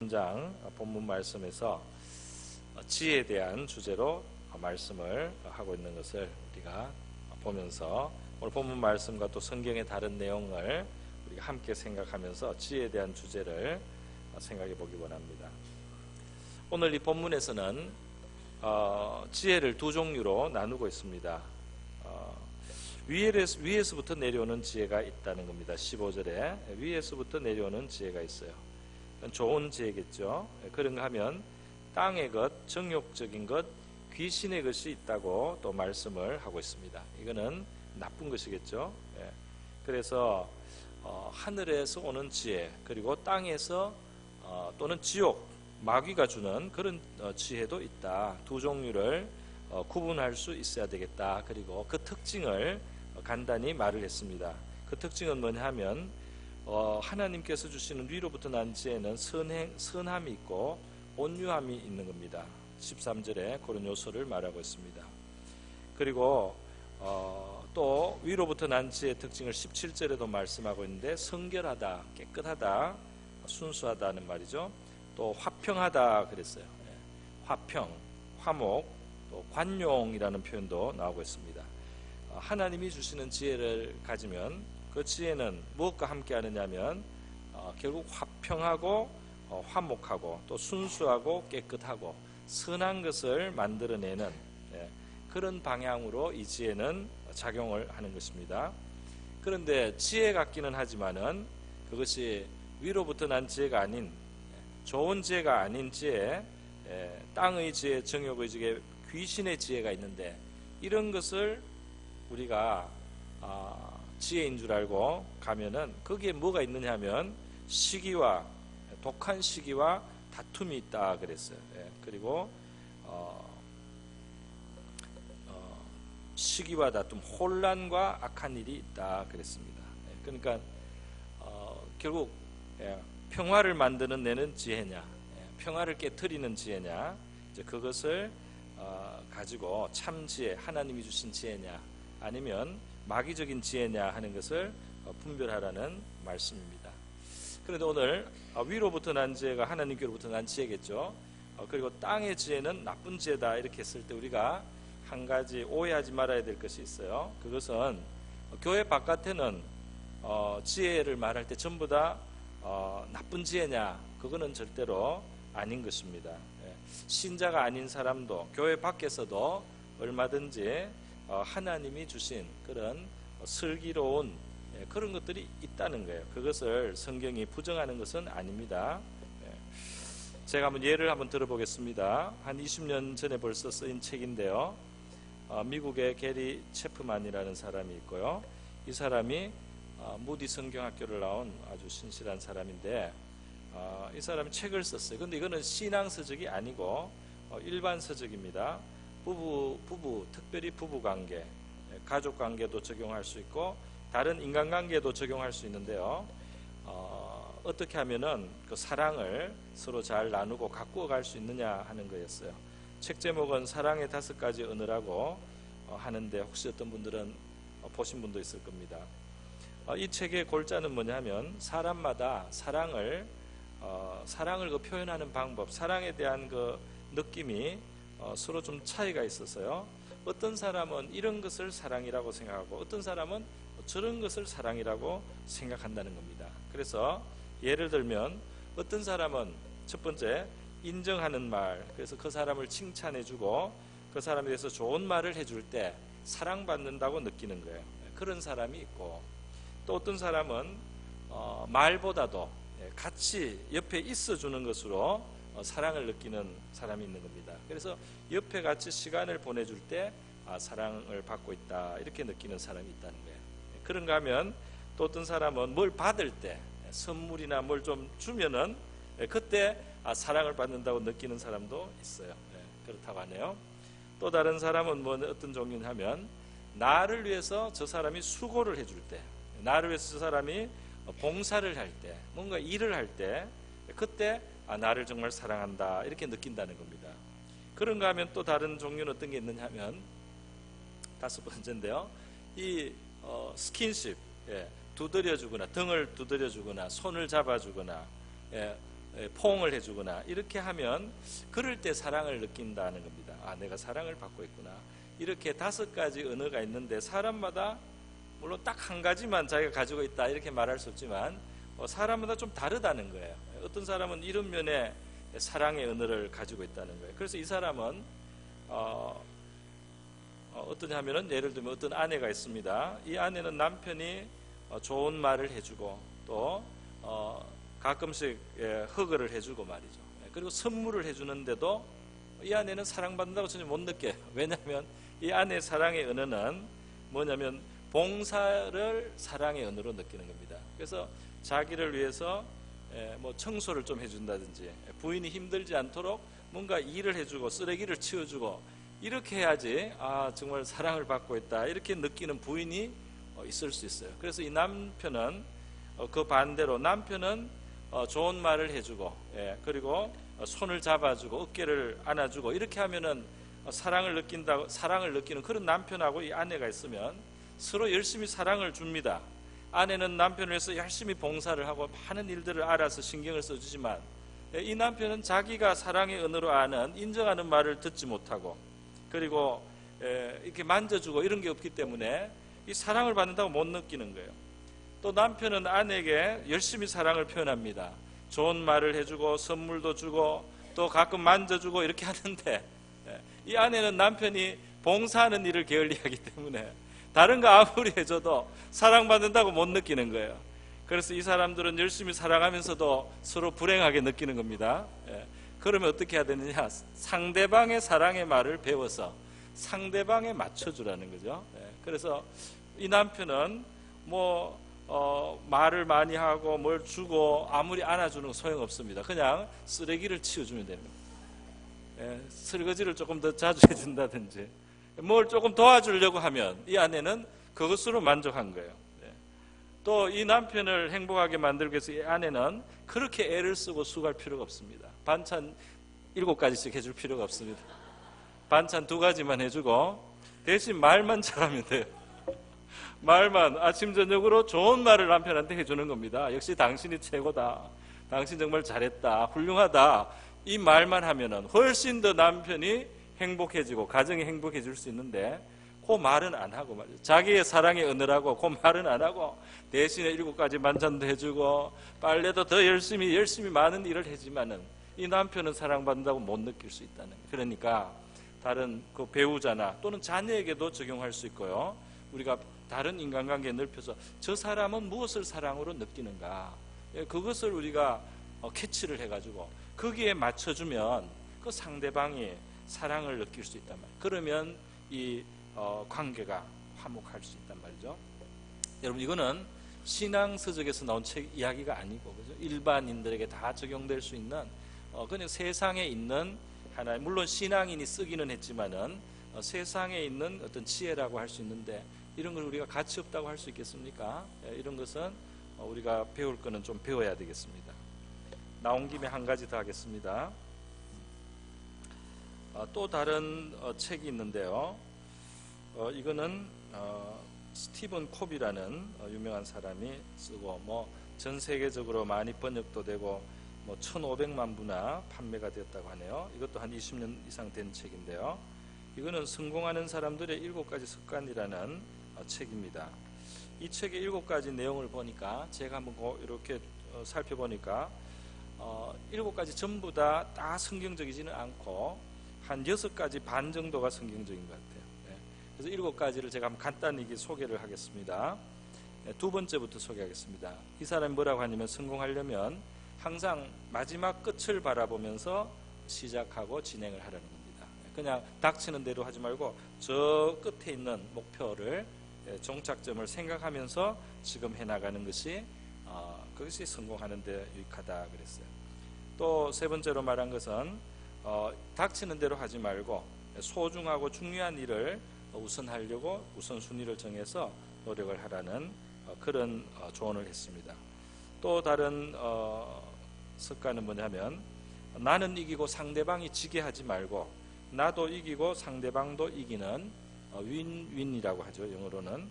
장 본문 말씀에서 지혜에 대한 주제로 말씀을 하고 있는 것을 우리가 보면서 오늘 본문 말씀과 또 성경의 다른 내용을 우리가 함께 생각하면서 지혜에 대한 주제를 생각해 보기 원합니다. 오늘 이 본문에서는 지혜를 두 종류로 나누고 있습니다. 위에서부터 내려오는 지혜가 있다는 겁니다. 15절에 위에서부터 내려오는 지혜가 있어요. 좋은 지혜겠죠. 그런가 하면 땅의 것, 정욕적인 것, 귀신의 것이 있다고 또 말씀을 하고 있습니다. 이거는 나쁜 것이겠죠. 그래서 하늘에서 오는 지혜, 그리고 땅에서 또는 지옥, 마귀가 주는 그런 지혜도 있다. 두 종류를 구분할 수 있어야 되겠다. 그리고 그 특징을 간단히 말을 했습니다. 그 특징은 뭐냐 하면 하나님께서 주시는 위로부터 난 지혜는 선함이 있고 온유함이 있는 겁니다. 13절에 그런 요소를 말하고 있습니다. 그리고 또 위로부터 난 지혜의 특징을 17절에도 말씀하고 있는데 성결하다, 깨끗하다, 순수하다는 말이죠. 또 화평하다 그랬어요. 화평, 화목, 또 관용이라는 표현도 나오고 있습니다. 하나님이 주시는 지혜를 가지면 그 지혜는 무엇과 함께 하느냐면 결국 화평하고 화목하고 또 순수하고 깨끗하고 선한 것을 만들어내는 그런 방향으로 이 지혜는 작용을 하는 것입니다. 그런데 지혜 같기는 하지만은 그것이 위로부터 난 지혜가 아닌 좋은 지혜가 아닌 지혜, 땅의 지혜, 정욕의 지혜, 귀신의 지혜가 있는데 이런 것을 우리가 지혜인 줄 알고 가면은 거기에 뭐가 있느냐 하면 시기와 독한 시기와 다툼이 있다 그랬어요. 그리고 시기와 다툼, 혼란과 악한 일이 있다 그랬습니다. 그러니까 결국 평화를 만드는 내는 지혜냐, 평화를 깨트리는 지혜냐, 이제 그것을 가지고 참 지혜, 하나님이 주신 지혜냐, 아니면 마귀적인 지혜냐 하는 것을 분별하라는 말씀입니다. 그런데 오늘 위로부터 난 지혜가 하나님께로부터 난 지혜겠죠. 그리고 땅의 지혜는 나쁜 지혜다 이렇게 했을 때 우리가 한 가지 오해하지 말아야 될 것이 있어요. 그것은 교회 바깥에는 지혜를 말할 때 전부 다 나쁜 지혜냐, 그거는 절대로 아닌 것입니다. 신자가 아닌 사람도 교회 밖에서도 얼마든지 하나님이 주신 그런 슬기로운 그런 것들이 있다는 거예요. 그것을 성경이 부정하는 것은 아닙니다. 제가 한번 예를 한번 들어보겠습니다. 한 20년 전에 벌써 쓰인 책인데요. 미국의 게리 체프만이라는 사람이 있고요. 이 사람이 무디 성경학교를 나온 아주 신실한 사람인데 이 사람이 책을 썼어요. 근데 이거는 신앙 서적이 아니고 일반 서적입니다. 부부, 특별히 부부관계, 가족관계도 적용할 수 있고 다른 인간관계도 적용할 수 있는데요. 어떻게 하면은 그 사랑을 서로 잘 나누고 가꾸어 갈 수 있느냐 하는 거였어요. 책 제목은 사랑의 5가지 언어라고 하는데 혹시 어떤 분들은 보신 분도 있을 겁니다. 이 책의 골자는 뭐냐면 사람마다 사랑을 그 표현하는 방법, 사랑에 대한 그 느낌이 서로 좀 차이가 있어서요. 어떤 사람은 이런 것을 사랑이라고 생각하고 어떤 사람은 저런 것을 사랑이라고 생각한다는 겁니다. 그래서 예를 들면 어떤 사람은 첫 번째 인정하는 말, 그래서 그 사람을 칭찬해주고 그 사람에 대해서 좋은 말을 해줄 때 사랑받는다고 느끼는 거예요. 그런 사람이 있고 또 어떤 사람은 말보다도 같이 옆에 있어주는 것으로 사랑을 느끼는 사람이 있는 겁니다. 그래서 옆에 같이 시간을 보내줄 때 사랑을 받고 있다 이렇게 느끼는 사람이 있다는 거예요. 그런가 하면 또 어떤 사람은 뭘 받을 때 선물이나 뭘 좀 주면은 그때 사랑을 받는다고 느끼는 사람도 있어요. 그렇다고 하네요. 또 다른 사람은 뭐 어떤 종류냐면 나를 위해서 저 사람이 수고를 해줄 때, 나를 위해서 저 사람이 봉사를 할 때, 뭔가 일을 할 때 그때 나를 정말 사랑한다 이렇게 느낀다는 겁니다. 그런가 하면 또 다른 종류는 어떤 게 있느냐 하면 5번째인데요. 이 스킨십, 두드려주거나 등을 두드려주거나 손을 잡아주거나 포옹을 해주거나 이렇게 하면 그럴 때 사랑을 느낀다는 겁니다. 아, 내가 사랑을 받고 있구나. 이렇게 5가지 언어가 있는데 사람마다 물론 딱 한 가지만 자기가 가지고 있다 이렇게 말할 수 없지만 사람마다 좀 다르다는 거예요. 어떤 사람은 이런 면에 사랑의 언어를 가지고 있다는 거예요. 그래서 이 사람은 어떠냐 하면은 예를 들면 어떤 아내가 있습니다. 이 아내는 남편이 좋은 말을 해주고 또 가끔씩 허그를 해주고 말이죠. 그리고 선물을 해주는데도 이 아내는 사랑받는다고 전혀 못 느껴요. 왜냐하면 이 아내의 사랑의 언어는 뭐냐면 봉사를 사랑의 언어로 느끼는 겁니다. 그래서 자기를 위해서 뭐 청소를 좀 해준다든지 부인이 힘들지 않도록 뭔가 일을 해주고 쓰레기를 치워주고 이렇게 해야지 아 정말 사랑을 받고 있다 이렇게 느끼는 부인이 있을 수 있어요. 그래서 이 남편은 그 반대로 남편은 좋은 말을 해주고 그리고 손을 잡아주고 어깨를 안아주고 이렇게 하면은 사랑을 느끼는 그런 남편하고 이 아내가 있으면 서로 열심히 사랑을 줍니다. 아내는 남편을 위해서 열심히 봉사를 하고 많은 일들을 알아서 신경을 써주지만 이 남편은 자기가 사랑의 언어로 아는 인정하는 말을 듣지 못하고 그리고 이렇게 만져주고 이런 게 없기 때문에 이 사랑을 받는다고 못 느끼는 거예요. 또 남편은 아내에게 열심히 사랑을 표현합니다. 좋은 말을 해주고 선물도 주고 또 가끔 만져주고 이렇게 하는데 이 아내는 남편이 봉사하는 일을 게을리하기 때문에 다른 거 아무리 해줘도 사랑받는다고 못 느끼는 거예요. 그래서 이 사람들은 열심히 사랑하면서도 서로 불행하게 느끼는 겁니다. 그러면 어떻게 해야 되느냐? 상대방의 사랑의 말을 배워서 상대방에 맞춰주라는 거죠. 그래서 이 남편은 말을 많이 하고 뭘 주고 아무리 안아주는 건 소용없습니다. 그냥 쓰레기를 치워주면 되는 겁니다. 설거지를 조금 더 자주 해준다든지 뭘 조금 도와주려고 하면 이 아내는 그것으로 만족한 거예요. 또 이 남편을 행복하게 만들기 위해서 이 아내는 그렇게 애를 쓰고 수고할 필요가 없습니다. 반찬 7가지씩 해줄 필요가 없습니다. 반찬 2가지만 해주고 대신 말만 잘하면 돼요. 말만 아침 저녁으로 좋은 말을 남편한테 해주는 겁니다. 역시 당신이 최고다. 당신 정말 잘했다. 훌륭하다. 이 말만 하면은 훨씬 더 남편이 행복해지고 가정이 행복해질 수 있는데 그 말은 안 하고 말이죠. 자기의 사랑의 언어라고 그 말은 안 하고 대신에 7가지 반찬도 해주고 빨래도 더 열심히 많은 일을 하지만은 이 남편은 사랑받는다고 못 느낄 수 있다는 거예요. 그러니까 다른 그 배우자나 또는 자녀에게도 적용할 수 있고요. 우리가 다른 인간관계에 넓혀서 저 사람은 무엇을 사랑으로 느끼는가 그것을 우리가 캐치를 해가지고 거기에 맞춰주면 그 상대방이 사랑을 느낄 수 있단 말이에요. 그러면 이 관계가 화목할 수 있단 말이죠. 여러분 이거는 신앙서적에서 나온 책 이야기가 아니고 그죠? 일반인들에게 다 적용될 수 있는 그냥 세상에 있는 하나의 물론 신앙인이 쓰기는 했지만은 세상에 있는 어떤 지혜라고 할 수 있는데 이런 걸 우리가 가치 없다고 할 수 있겠습니까? 이런 것은 우리가 배울 거는 좀 배워야 되겠습니다. 나온 김에 한 가지 더 하겠습니다. 또 다른 책이 있는데요. 이거는 스티븐 콥이라는 유명한 사람이 쓰고 전 세계적으로 많이 번역도 되고 1,500만 부나 판매가 되었다고 하네요. 이것도 한 20년 이상 된 책인데요. 이거는 성공하는 사람들의 7가지 습관이라는 책입니다. 이 책의 7가지 내용을 보니까 제가 한번 이렇게 살펴보니까 7가지 전부 다 성경적이지는 않고 한 6가지 반 정도가 성경적인 것 같아요. 그래서 7가지를 제가 한번 간단히 소개를 하겠습니다. 2번째부터 소개하겠습니다. 이 사람이 뭐라고 하냐면 성공하려면 항상 마지막 끝을 바라보면서 시작하고 진행을 하라는 겁니다. 그냥 닥치는 대로 하지 말고 저 끝에 있는 목표를 종착점을 생각하면서 지금 해나가는 것이 그것이 성공하는 데 유익하다 그랬어요. 또 3번째로 말한 것은 닥치는 대로 하지 말고 소중하고 중요한 일을 우선하려고 우선순위를 정해서 노력을 하라는 그런 조언을 했습니다. 또 다른 습관은 뭐냐면 나는 이기고 상대방이 지게 하지 말고 나도 이기고 상대방도 이기는 윈윈이라고 하죠. 영어로는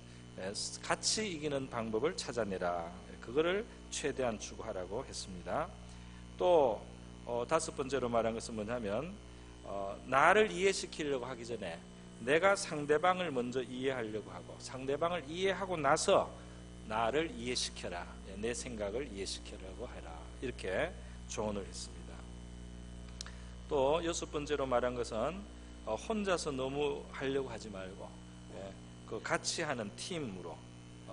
같이 이기는 방법을 찾아내라. 그거를 최대한 추구하라고 했습니다. 또 다섯 번째로 말한 것은 뭐냐면 나를 이해시키려고 하기 전에 내가 상대방을 먼저 이해하려고 하고 상대방을 이해하고 나서 나를 이해시켜라. 내 생각을 이해시키려고 해라. 이렇게 조언을 했습니다. 또 여섯 번째로 말한 것은 혼자서 너무 하려고 하지 말고 그 같이 하는 팀으로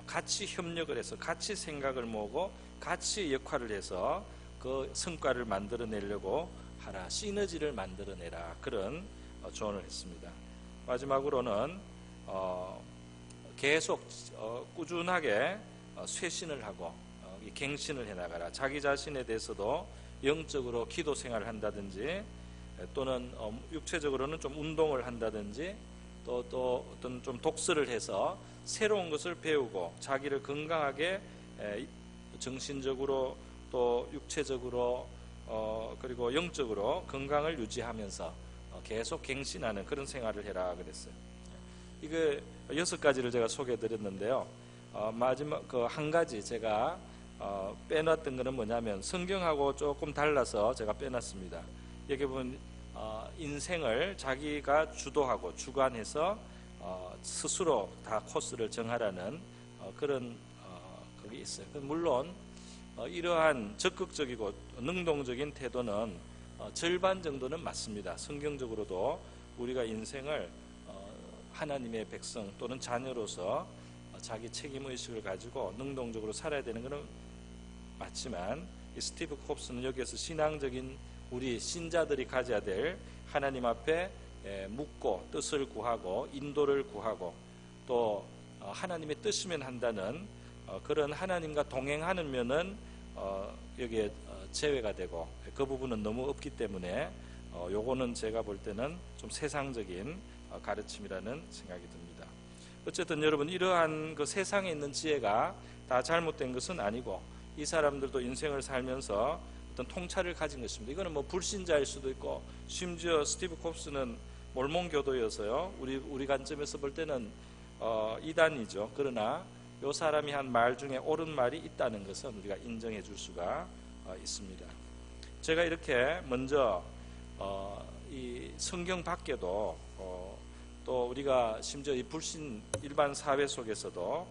같이 협력을 해서 같이 생각을 모으고 같이 역할을 해서 그 성과를 만들어내려고 하라. 시너지를 만들어내라. 그런 조언을 했습니다. 마지막으로는 계속 꾸준하게 쇄신을 하고 갱신을 해나가라. 자기 자신에 대해서도 영적으로 기도 생활을 한다든지 또는 육체적으로는 좀 운동을 한다든지 또 어떤 좀 독서를 해서 새로운 것을 배우고 자기를 건강하게 정신적으로 또 육체적으로 그리고 영적으로 건강을 유지하면서 계속 갱신하는 그런 생활을 해라 그랬어요. 이거 6가지를 제가 소개해 드렸는데요. 마지막 그 한 가지 제가 빼놨던 거는 뭐냐면 성경하고 조금 달라서 제가 빼놨습니다. 여기 보면 인생을 자기가 주도하고 주관해서 스스로 다 코스를 정하라는 그런 그게 있어요. 물론 이러한 적극적이고 능동적인 태도는 절반 정도는 맞습니다. 성경적으로도 우리가 인생을 하나님의 백성 또는 자녀로서 자기 책임의식을 가지고 능동적으로 살아야 되는 것은 맞지만 이 스티브 콥스는 여기에서 신앙적인 우리 신자들이 가져야 될 하나님 앞에 묻고 뜻을 구하고 인도를 구하고 또 하나님의 뜻이면 한다는 그런 하나님과 동행하는 면은 여기에 제외가 되고 그 부분은 너무 없기 때문에 요거는 제가 볼 때는 좀 세상적인 가르침이라는 생각이 듭니다. 어쨌든 여러분 이러한 그 세상에 있는 지혜가 다 잘못된 것은 아니고 이 사람들도 인생을 살면서 어떤 통찰을 가진 것입니다. 이거는 뭐 불신자일 수도 있고 심지어 스티브 콥스는 몰몬교도여서요. 우리 관점에서 볼 때는 이단이죠. 그러나 이 사람이 한 말 중에 옳은 말이 있다는 것은 우리가 인정해 줄 수가 있습니다. 제가 이렇게 먼저 이 성경 밖에도 또 우리가 심지어 이 불신 일반 사회 속에서도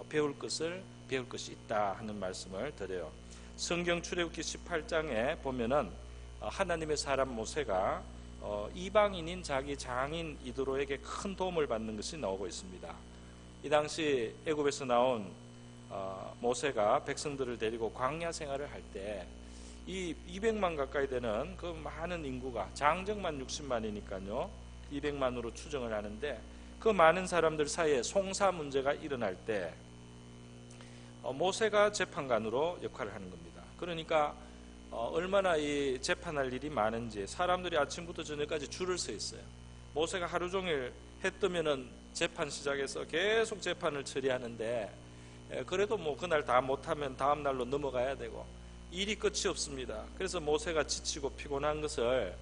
배울 것이 있다 하는 말씀을 드려요. 성경 출애굽기 18장에 보면은 하나님의 사람 모세가 이방인인 자기 장인 이드로에게 큰 도움을 받는 것이 나오고 있습니다. 이 당시 애굽에서 나온 모세가 백성들을 데리고 광야 생활을 할 때 이 200만 가까이 되는 그 많은 인구가 장정만 60만이니까요 200만으로 추정을 하는데 그 많은 사람들 사이에 송사 문제가 일어날 때 모세가 재판관으로 역할을 하는 겁니다. 그러니까 얼마나 이 재판할 일이 많은지 사람들이 아침부터 저녁까지 줄을 서 있어요. 모세가 하루 종일 해 뜨면은 재판 시작해서 계속 재판을 처리하는데 그래도 뭐 그날 다 못하면 다음 날로 넘어가야 되고 일이 끝이 없습니다. 그래서 모세가 지치고 피곤한 것을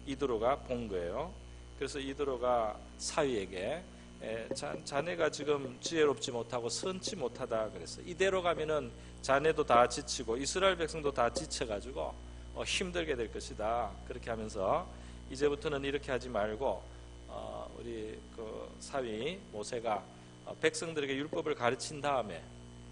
이드로가 본 거예요. 그래서 이드로가 사위에게 자네가 지금 지혜롭지 못하고 선치 못하다 그랬어요. 이대로 가면은 자네도 다 지치고 이스라엘 백성도 다 지쳐가지고 힘들게 될 것이다. 그렇게 하면서 이제부터는 이렇게 하지 말고 우리 그 사위 모세가 백성들에게 율법을 가르친 다음에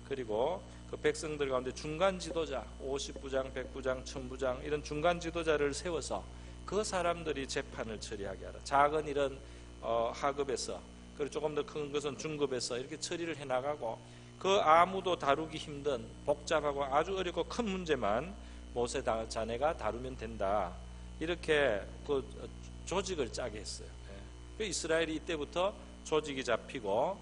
그리고 그 백성들 가운데 중간 지도자 50부장, 100부장, 1000부장 이런 중간 지도자를 세워서 그 사람들이 재판을 처리하게 하라. 작은 일은 하급에서 그리고 조금 더 큰 것은 중급에서 이렇게 처리를 해나가고 그 아무도 다루기 힘든 복잡하고 아주 어렵고 큰 문제만 모세 자네가 다루면 된다. 이렇게 그 조직을 짜게 했어요. 그 이스라엘이 이때부터 조직이 잡히고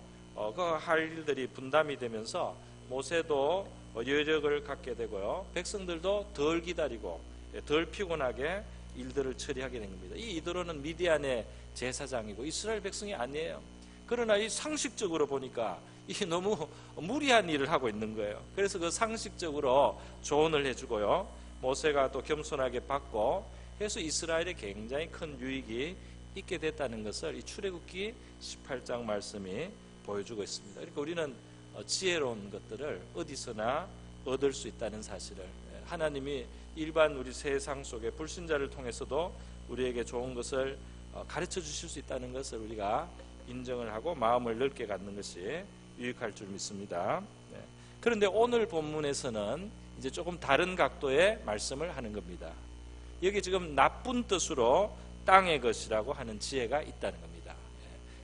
그 할 일들이 분담이 되면서 모세도 여력을 갖게 되고요. 백성들도 덜 기다리고 덜 피곤하게 일들을 처리하게 된 겁니다. 이 이드로는 미디안의 제사장이고 이스라엘 백성이 아니에요. 그러나 이 상식적으로 보니까 이게 너무 무리한 일을 하고 있는 거예요. 그래서 그 상식적으로 조언을 해주고요. 모세가 또 겸손하게 받고 해서 이스라엘에 굉장히 큰 유익이 있게 됐다는 것을 이 출애굽기 18장 말씀이 보여주고 있습니다. 그러니까 우리는 지혜로운 것들을 어디서나 얻을 수 있다는 사실을 하나님이 일반 우리 세상 속에 불신자를 통해서도 우리에게 좋은 것을 가르쳐 주실 수 있다는 것을 우리가 인정을 하고 마음을 넓게 갖는 것이 유익할 줄 믿습니다. 그런데 오늘 본문에서는 이제 조금 다른 각도의 말씀을 하는 겁니다. 여기 지금 나쁜 뜻으로 땅의 것이라고 하는 지혜가 있다는 겁니다.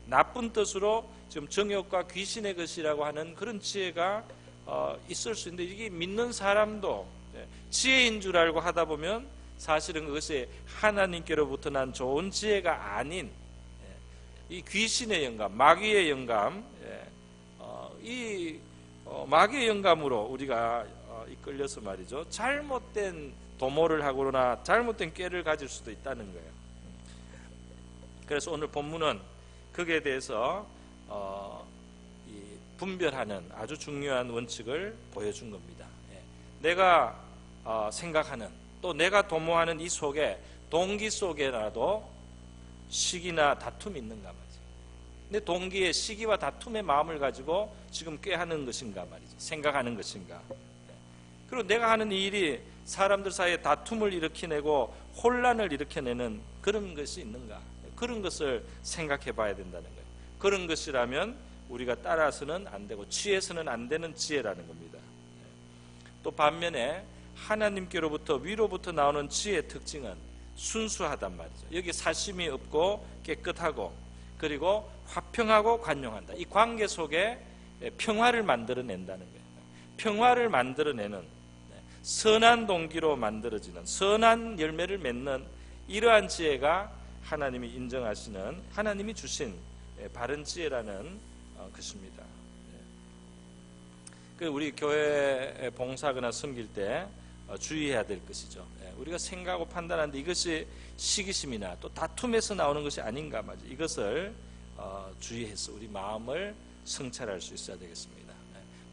나쁜 뜻으로 지금 정욕과 귀신의 것이라고 하는 그런 지혜가 있을 수 있는데, 이게 믿는 사람도 지혜인 줄 알고 하다 보면 사실은 그것이 하나님께로부터 난 좋은 지혜가 아닌 이 귀신의 영감, 마귀의 영감, 이 마귀의 영감으로 우리가 이끌려서 말이죠, 잘못된 도모를 하거나 잘못된 꾀를 가질 수도 있다는 거예요. 그래서 오늘 본문은 거기에 대해서 분별하는 아주 중요한 원칙을 보여준 겁니다. 내가 생각하는, 또 내가 도모하는 이 속에, 동기 속에라도 시기나 다툼이 있는가 말이죠. 내 동기의 시기와 다툼의 마음을 가지고 지금 꾀하는 것인가 말이죠. 생각하는 것인가. 그리고 내가 하는 이 일이 사람들 사이에 다툼을 일으켜내고 혼란을 일으켜내는 그런 것이 있는가. 그런 것을 생각해 봐야 된다는 거예요. 그런 것이라면 우리가 따라서는 안 되고 취해서는 안 되는 지혜라는 겁니다. 또 반면에 하나님께로부터, 위로부터 나오는 지혜의 특징은 순수하단 말이죠. 여기 사심이 없고 깨끗하고, 그리고 화평하고 관용한다. 이 관계 속에 평화를 만들어낸다는 거예요. 평화를 만들어내는, 선한 동기로 만들어지는, 선한 열매를 맺는 이러한 지혜가 하나님이 인정하시는, 하나님이 주신 바른 지혜라는 것입니다. 우리 교회 봉사하거나 섬길 때 주의해야 될 것이죠. 우리가 생각하고 판단하는데 이것이 시기심이나 또 다툼에서 나오는 것이 아닌가 말이죠. 이것을 주의해서 우리 마음을 성찰할 수 있어야 되겠습니다.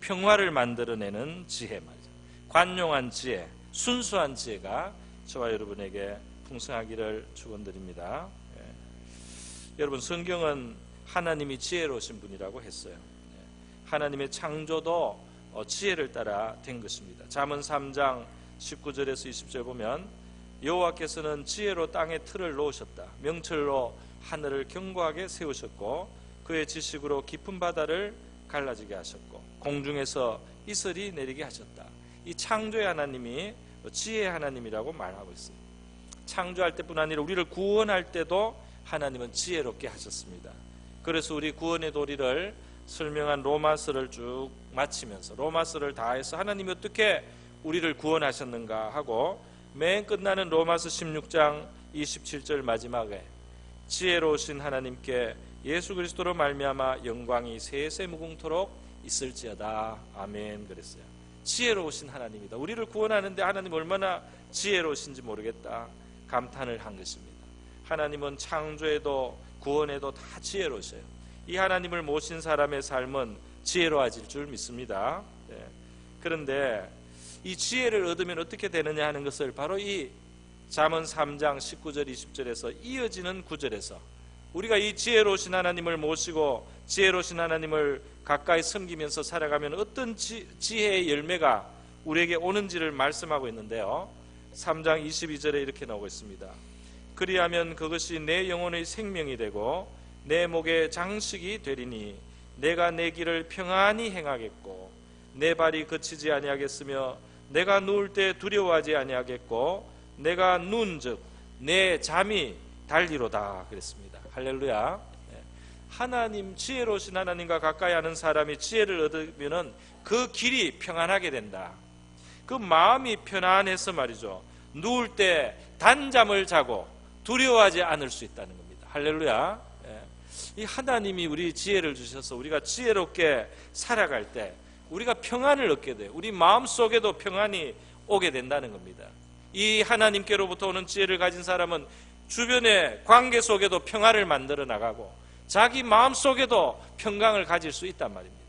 평화를 만들어내는 지혜 말이죠. 관용한 지혜, 순수한 지혜가 저와 여러분에게 풍성하기를 축원드립니다. 여러분, 성경은 하나님이 지혜로우신 분이라고 했어요. 하나님의 창조도 지혜를 따라 된 것입니다. 잠언 3장 19절에서 20절 보면, 여호와께서는 지혜로 땅에 틀을 놓으셨다. 명철로 하늘을 견고하게 세우셨고, 그의 지식으로 깊은 바다를 갈라지게 하셨고, 공중에서 이슬이 내리게 하셨다. 이 창조의 하나님이 지혜의 하나님이라고 말하고 있어요. 창조할 때뿐 아니라 우리를 구원할 때도 하나님은 지혜롭게 하셨습니다. 그래서 우리 구원의 도리를 설명한 로마서를 쭉 마치면서, 로마서를 다 해서 하나님이 어떻게 우리를 구원하셨는가 하고, 맨 끝나는 로마서 16장 27절 마지막에 지혜로우신 하나님께 예수 그리스도로 말미암아 영광이 세세 무궁토록 있을지어다. 아멘. 그랬어요. 지혜로우신 하나님이다. 우리를 구원하는데 하나님 얼마나 지혜로우신지 모르겠다 감탄을 한 것입니다. 하나님은 창조에도 구원에도 다 지혜로우셔요. 이 하나님을 모신 사람의 삶은 지혜로워질 줄 믿습니다. 그런데 이 지혜를 얻으면 어떻게 되느냐 하는 것을 바로 이 잠언 3장 19절 20절에서 이어지는 9절에서, 우리가 이 지혜로우신 하나님을 모시고 지혜로우신 하나님을 가까이 섬기면서 살아가면 어떤 지혜의 열매가 우리에게 오는지를 말씀하고 있는데요, 3장 22절에 이렇게 나오고 있습니다. 그리하면 그것이 내 영혼의 생명이 되고 내 목의 장식이 되리니, 내가 내 길을 평안히 행하겠고 내 발이 거치지 아니하겠으며 내가 누울 때 두려워하지 아니하겠고 내가 누운즉 내 잠이 달리로다. 그랬습니다. 할렐루야. 하나님, 지혜로우신 하나님과 가까이 하는 사람이 지혜를 얻으면 그 길이 평안하게 된다. 그 마음이 편안해서 말이죠, 누울 때 단잠을 자고 두려워하지 않을 수 있다는 겁니다. 할렐루야. 이 하나님이 우리 지혜를 주셔서 우리가 지혜롭게 살아갈 때 우리가 평안을 얻게 돼요. 우리 마음속에도 평안이 오게 된다는 겁니다. 이 하나님께로부터 오는 지혜를 가진 사람은 주변의 관계 속에도 평안을 만들어 나가고 자기 마음속에도 평강을 가질 수 있단 말입니다.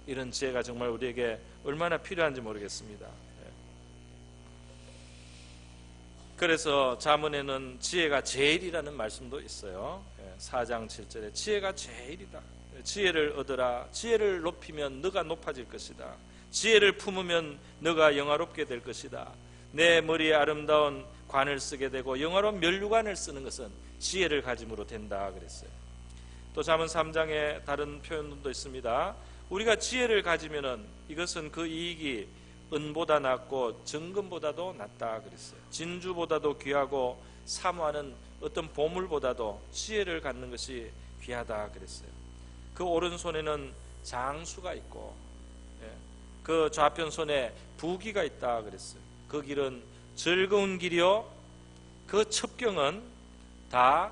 이런 지혜가 정말 우리에게 얼마나 필요한지 모르겠습니다. 그래서 잠언에는 지혜가 제일이라는 말씀도 있어요. 4장 7절에 지혜가 제일이다. 지혜를 얻으라. 지혜를 높이면 너가 높아질 것이다. 지혜를 품으면 너가 영화롭게 될 것이다. 내 머리에 아름다운 관을 쓰게 되고 영화로운 면류관을 쓰는 것은 지혜를 가짐으로 된다 그랬어요. 또 잠언 3장에 다른 표현도 있습니다. 우리가 지혜를 가지면은 이것은 그 이익이 은보다 낫고 정금보다도 낫다 그랬어요. 진주보다도 귀하고 사모하는 어떤 보물보다도 지혜를 갖는 것이 귀하다 그랬어요. 그 오른손에는 장수가 있고 그 좌편 손에 부귀가 있다 그랬어요. 그 길은 즐거운 길이요 그 첩경은 다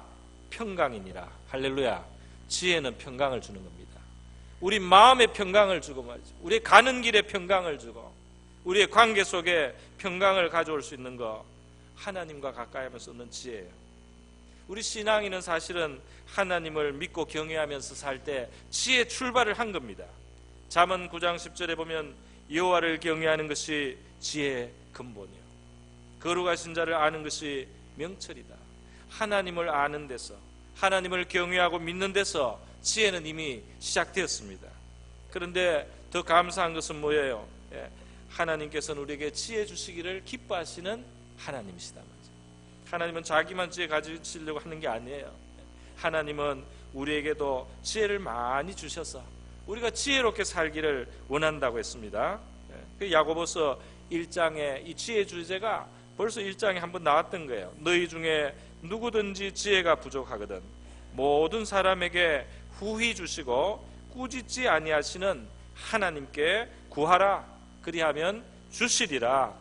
평강이니라. 할렐루야. 지혜는 평강을 주는 겁니다. 우리 마음에 평강을 주고 말이죠. 우리 가는 길에 평강을 주고 우리의 관계 속에 평강을 가져올 수 있는 거 하나님과 가까이 하면서 얻는 지혜예요. 우리 신앙인은 사실은 하나님을 믿고 경외하면서 살 때 지혜 출발을 한 겁니다. 잠언 9장 10절에 보면 여호와를 경외하는 것이 지혜의 근본이요 거룩하신 자를 아는 것이 명철이다. 하나님을 아는 데서 하나님을 경외하고 믿는 데서 지혜는 이미 시작되었습니다. 그런데 더 감사한 것은 뭐예요? 하나님께서는 우리에게 지혜 주시기를 기뻐하시는 하나님이시다. 하나님은 자기만 지혜 가지시려고 하는 게 아니에요. 하나님은 우리에게도 지혜를 많이 주셔서 우리가 지혜롭게 살기를 원한다고 했습니다. 그 야고보서 1장에 이 지혜 주제가 벌써 1장에 한번 나왔던 거예요. 너희 중에 누구든지 지혜가 부족하거든 모든 사람에게 후히 주시고 꾸짖지 아니하시는 하나님께 구하라. 그리하면 주시리라.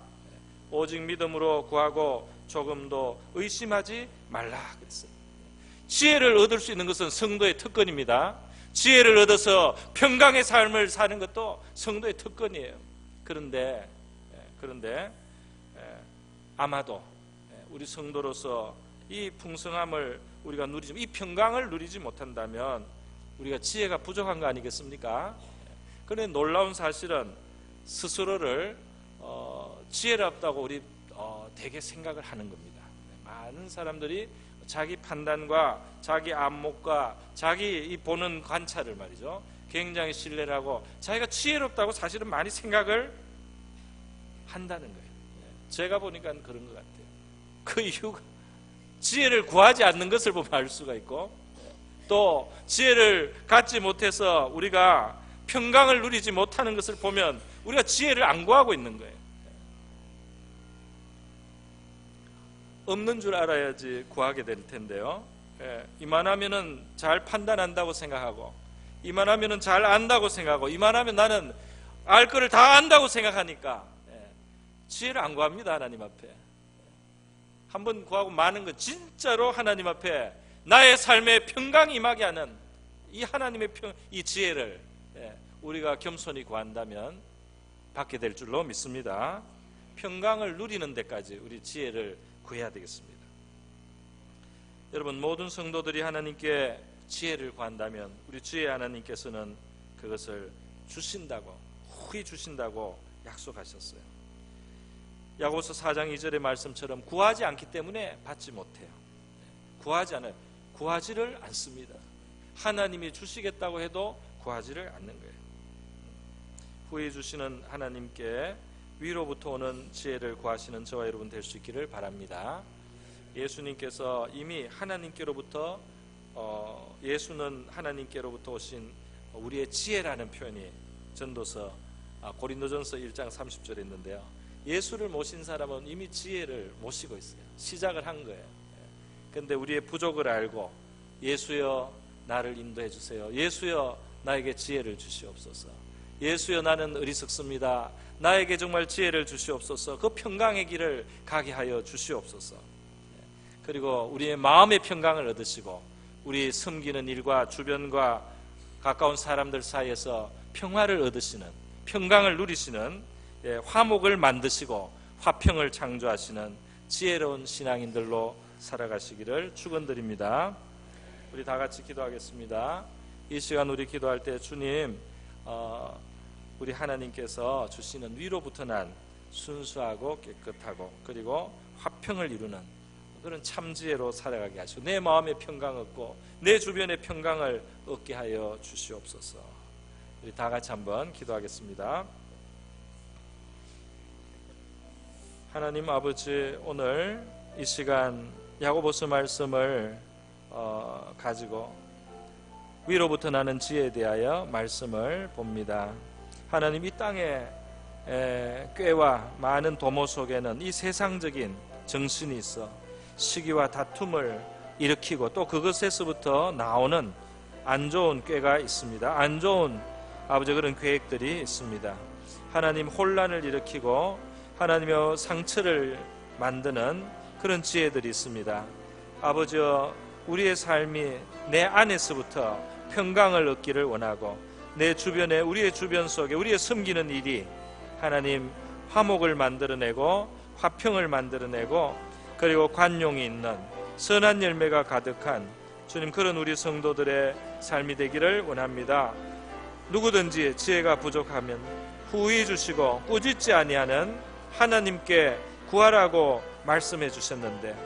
오직 믿음으로 구하고 조금도 의심하지 말라 그랬어요. 지혜를 얻을 수 있는 것은 성도의 특권입니다. 지혜를 얻어서 평강의 삶을 사는 것도 성도의 특권이에요. 그런데 아마도 우리 성도로서 이 풍성함을 우리가 누리지, 이 평강을 누리지 못한다면 우리가 지혜가 부족한 거 아니겠습니까? 그런데 놀라운 사실은 스스로를 지혜롭다고 우리 되게 생각을 하는 겁니다. 많은 사람들이 자기 판단과 자기 안목과 자기 이 보는 관찰을 말이죠 굉장히 신뢰를 하고 자기가 지혜롭다고 사실은 많이 생각을 한다는 거예요. 제가 보니까 그런 것 같아요. 그 이유가 지혜를 구하지 않는 것을 보면 알 수가 있고 또 지혜를 갖지 못해서 우리가 평강을 누리지 못하는 것을 보면 우리가 지혜를 안 구하고 있는 거예요. 없는 줄 알아야지 구하게 될 텐데요. 이만하면은 잘 판단한다고 생각하고 이만하면은 잘 안다고 생각하고 이만하면 나는 알 거를 다 안다고 생각하니까 지혜를 안 구합니다. 하나님 앞에 한번 구하고 마는 건 진짜로 하나님 앞에 나의 삶에 평강이 임하게 하는 이 하나님의 이 지혜를 우리가 겸손히 구한다면 받게 될 줄로 믿습니다. 평강을 누리는 데까지 우리 지혜를 구해야 되겠습니다. 여러분 모든 성도들이 하나님께 지혜를 구한다면 우리 주의 하나님께서는 그것을 주신다고 후히 주신다고 약속하셨어요. 야고보서 4장 2절의 말씀처럼 구하지 않기 때문에 받지 못해요. 구하지 않아요. 구하지를 않습니다. 하나님이 주시겠다고 해도 구하지를 않는 거예요. 후히 주시는 하나님께 위로부터 오는 지혜를 구하시는 저와 여러분 될 수 있기를 바랍니다. 예수님께서 이미 하나님께로부터 예수는 하나님께로부터 오신 우리의 지혜라는 표현이 전도서 고린도전서 1장 30절에 있는데요. 예수를 모신 사람은 이미 지혜를 모시고 있어요. 시작을 한 거예요. 그런데 우리의 부족을 알고 예수여 나를 인도해 주세요. 예수여 나에게 지혜를 주시옵소서. 예수여 나는 어리석습니다. 나에게 정말 지혜를 주시옵소서. 그 평강의 길을 가게 하여 주시옵소서. 그리고 우리의 마음의 평강을 얻으시고 우리 섬기는 일과 주변과 가까운 사람들 사이에서 평화를 얻으시는 평강을 누리시는 화목을 만드시고 화평을 창조하시는 지혜로운 신앙인들로 살아가시기를 축원드립니다. 우리 다 같이 기도하겠습니다. 이 시간 우리 기도할 때 주님 우리 하나님께서 주시는 위로부터 난 순수하고 깨끗하고 그리고 화평을 이루는 그런 참지혜로 살아가게 하시고 내 마음에 평강 얻고 내 주변에 평강을 얻게 하여 주시옵소서. 우리 다 같이 한번 기도하겠습니다. 하나님 아버지, 오늘 이 시간 야고보서 말씀을 가지고 위로부터 나는 지혜에 대하여 말씀을 봅니다. 하나님, 이 땅에 꾀와 많은 도모 속에는 이 세상적인 정신이 있어 시기와 다툼을 일으키고 또 그것에서부터 나오는 안 좋은 꾀가 있습니다. 안 좋은 아버지 그런 계획들이 있습니다. 하나님, 혼란을 일으키고 하나님의 상처를 만드는 그런 지혜들이 있습니다. 아버지여, 우리의 삶이 내 안에서부터 평강을 얻기를 원하고 내 주변에, 우리의 주변 속에 우리의 섬기는 일이 하나님 화목을 만들어내고 화평을 만들어내고 그리고 관용이 있는 선한 열매가 가득한 주님, 그런 우리 성도들의 삶이 되기를 원합니다. 누구든지 지혜가 부족하면 후히 주시고 꾸짖지 아니하는 하나님께 구하라고 말씀해 주셨는데,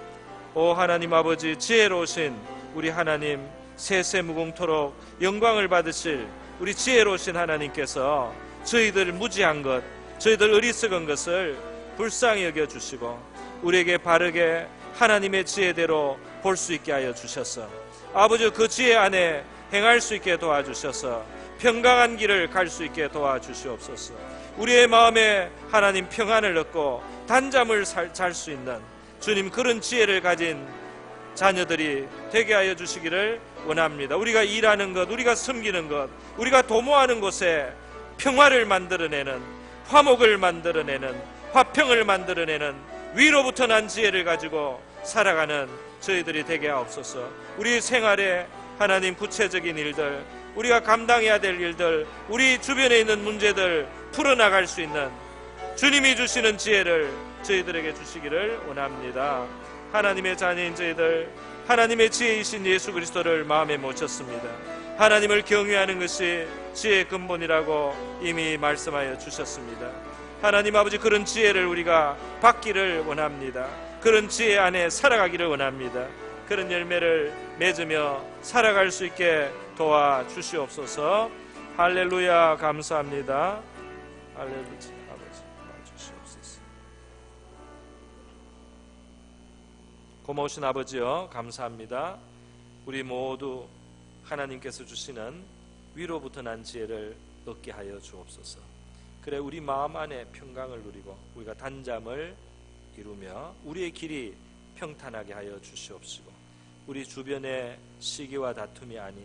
오 하나님 아버지, 지혜로우신 우리 하나님, 세세무궁토록 영광을 받으실 우리 지혜로우신 하나님께서 저희들 무지한 것, 저희들 어리석은 것을 불쌍히 여겨주시고 우리에게 바르게 하나님의 지혜대로 볼 수 있게 하여 주셔서 아버지, 그 지혜 안에 행할 수 있게 도와주셔서 평강한 길을 갈 수 있게 도와주시옵소서. 우리의 마음에 하나님 평안을 얻고 단잠을 잘 수 있는 주님, 그런 지혜를 가진 자녀들이 되게 하여 주시기를 원합니다. 우리가 일하는 것, 우리가 섬기는 것, 우리가 도모하는 곳에 평화를 만들어내는, 화목을 만들어내는, 화평을 만들어내는 위로부터 난 지혜를 가지고 살아가는 저희들이 되게 하옵소서. 우리 생활에 하나님 구체적인 일들, 우리가 감당해야 될 일들, 우리 주변에 있는 문제들 풀어나갈 수 있는 주님이 주시는 지혜를 저희들에게 주시기를 원합니다. 하나님의 자녀인 저희들, 하나님의 지혜이신 예수 그리스도를 마음에 모셨습니다. 하나님을 경외하는 것이 지혜의 근본이라고 이미 말씀하여 주셨습니다. 하나님 아버지, 그런 지혜를 우리가 받기를 원합니다. 그런 지혜 안에 살아가기를 원합니다. 그런 열매를 맺으며 살아갈 수 있게 도와주시옵소서. 할렐루야, 감사합니다. 할렐루야, 아버지 도와주시옵소서. 고마우신 아버지여, 감사합니다. 우리 모두 하나님께서 주시는 위로부터 난 지혜를 얻게 하여 주옵소서. 그래 우리 마음 안에 평강을 누리고 우리가 단잠을 이루며 우리의 길이 평탄하게 하여 주시옵시고 우리 주변에 시기와 다툼이 아닌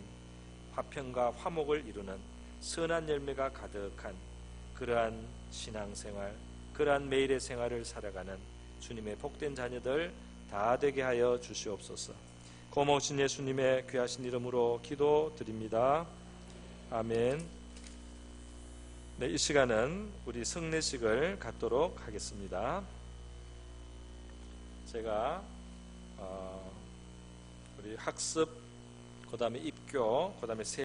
화평과 화목을 이루는 선한 열매가 가득한 그러한 신앙생활, 그러한 매일의 생활을 살아가는 주님의 복된 자녀들 다 되게 하여 주시옵소서. 고마우신 예수님의 귀하신 이름으로 기도드립니다. 아멘. 네, 이 시간은 우리 성례식을 갖도록 하겠습니다. 제가 우리 학습, 그 다음에 입교, 그 다음에